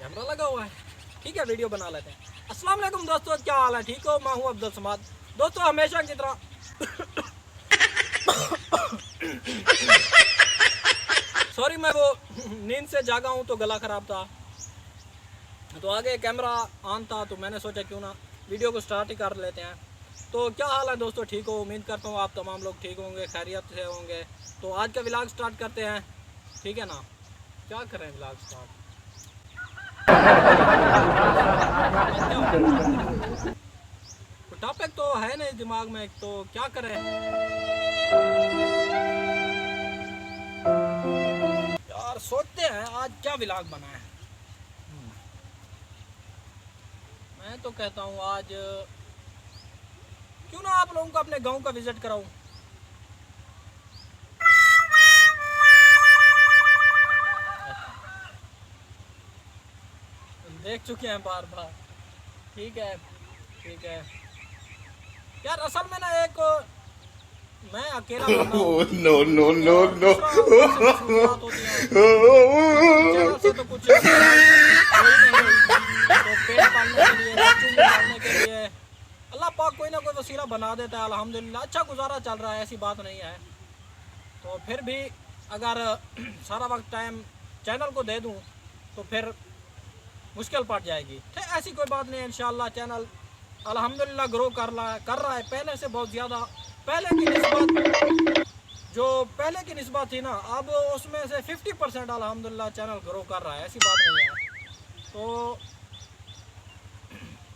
Camera लगा हुआ है, ठीक है वीडियो बना लेते हैं। अस्सलाम वालेकुम दोस्तों, क्या हाल है, ठीक हो? मैं हूँ अब्दुल समाद। दोस्तों हमेशा की तरह सॉरी, मैं वो नींद से जागा हूँ तो गला ख़राब था, तो आगे कैमरा ऑन था तो मैंने सोचा क्यों ना वीडियो को स्टार्ट ही कर लेते हैं। तो क्या हाल है दोस्तों, ठीक हो? उम्मीद करता हूँ आप तमाम लोग ठीक होंगे, खैरियत से होंगे। तो आज का व्लॉग स्टार्ट करते हैं, ठीक है ना? क्या करें व्लॉग स्टार्ट? टॉपिक तो है नहीं दिमाग में, तो क्या करें यार, सोचते हैं आज क्या व्लॉग बनाएं। मैं तो कहता हूँ आज क्यों ना आप लोगों को अपने गांव का विजिट कराऊं। देख चुके हैं बार बार, ठीक है ठीक है यार। असल में ना एक मैं अकेला बंदा हूँ। No no no no channel से तो कुछ कोई नहीं हुई, तो पेड़ पालने के लिए, बच्चों को पालने के लिए अल्लाह पाक कोई ना कोई वसीला बना देता है। अल्हम्दुलिल्लाह अच्छा गुजारा चल रहा है, ऐसी बात नहीं है। तो फिर भी अगर सारा वक्त टाइम चैनल को दे दूं तो फिर मुश्किल पड़ जाएगी। ठीक, ऐसी कोई बात नहीं है। इंशाल्लाह चैनल अल्हम्दुलिल्लाह ग्रो कर रहा है पहले से बहुत ज़्यादा। पहले की निस्बत जो पहले की निस्बत थी ना, अब उसमें से 50% अल्हम्दुलिल्लाह चैनल ग्रो कर रहा है, ऐसी बात नहीं है। तो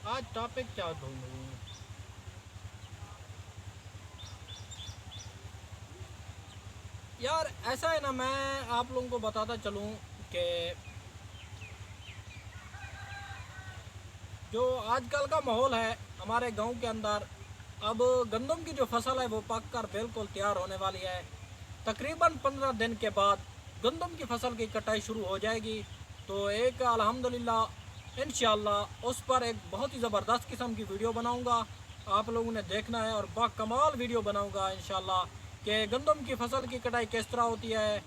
आज टॉपिक क्या ढूंढूं यार? ऐसा है ना, मैं आप लोगों को बताता चलूं कि जो आजकल का माहौल है हमारे गांव के अंदर, अब गंदम की जो फसल है वो पक कर बिल्कुल तैयार होने वाली है। तकरीबन 15 दिन के बाद गंदम की फसल की कटाई शुरू हो जाएगी। तो एक अल्हम्दुलिल्लाह इंशाअल्लाह उस पर एक बहुत ही ज़बरदस्त किस्म की वीडियो बनाऊंगा, आप लोगों ने देखना है। और बाकमाल वीडियो बनाऊंगा इंशाअल्लाह कि गंदम की फसल की कटाई किस तरह होती है,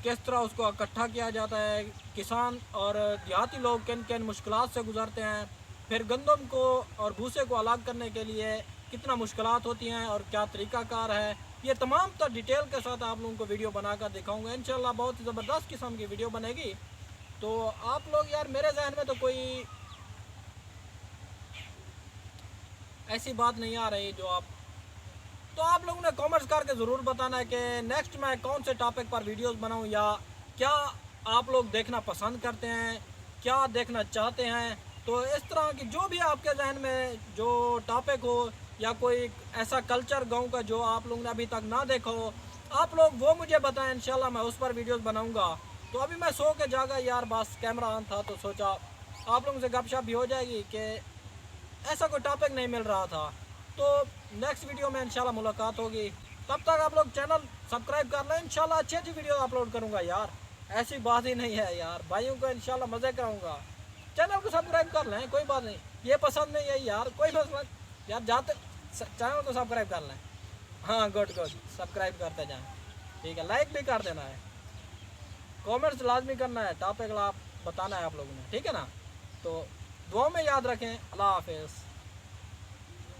किस तरह उसको इकट्ठा किया जाता है, किसान और देहाती लोग किन किन मुश्किलात से गुजरते हैं, फिर गंदम को और भूसे को अलग करने के लिए कितना मुश्किलात होती हैं और क्या तरीक़ाकार है, ये तमाम तर डिटेल के साथ आप लोगों को वीडियो बनाकर दिखाऊंगा इंशाल्लाह। बहुत ही ज़बरदस्त किस्म की वीडियो बनेगी। तो आप लोग यार, मेरे जहन में तो कोई ऐसी बात नहीं आ रही जो आप, तो आप लोगों ने कमेंट्स करके ज़रूर बताना है कि नेक्स्ट मैं कौन से टॉपिक पर वीडियोस बनाऊं, या क्या आप लोग देखना पसंद करते हैं, क्या देखना चाहते हैं। तो इस तरह की जो भी आपके जहन में जो टॉपिक हो, या कोई ऐसा कल्चर गांव का जो आप लोगों ने अभी तक ना देखा हो, आप लोग वो मुझे बताएं, इंशाल्लाह मैं उस पर वीडियोस बनाऊंगा। तो अभी मैं सो के जागा यार, बस कैमरा ऑन था तो सोचा आप लोगों से गपशप भी हो जाएगी कि ऐसा कोई टॉपिक नहीं मिल रहा था। तो नेक्स्ट वीडियो में इंशाल्लाह मुलाकात होगी, तब तक आप लोग चैनल सब्सक्राइब कर लें। इंशाल्लाह अच्छी अच्छी वीडियो अपलोड करूंगा यार, ऐसी बात ही नहीं है यार, भाइयों को इंशाल्लाह मज़े कराऊंगा। चैनल को सब्सक्राइब कर लें, कोई बात नहीं, ये पसंद नहीं है यार, कोई मसला यार, जाते चैनल को सब्सक्राइब कर लें। हाँ गुड गुड, सब्सक्राइब करते जाएँ, ठीक है, लाइक भी कर देना है, कमेंट्स लाजमी करना है, टॉपिक आप बताना है आप लोगों ने, ठीक है ना? तो दुआ में याद रखें। अल्लाह हाफिज़।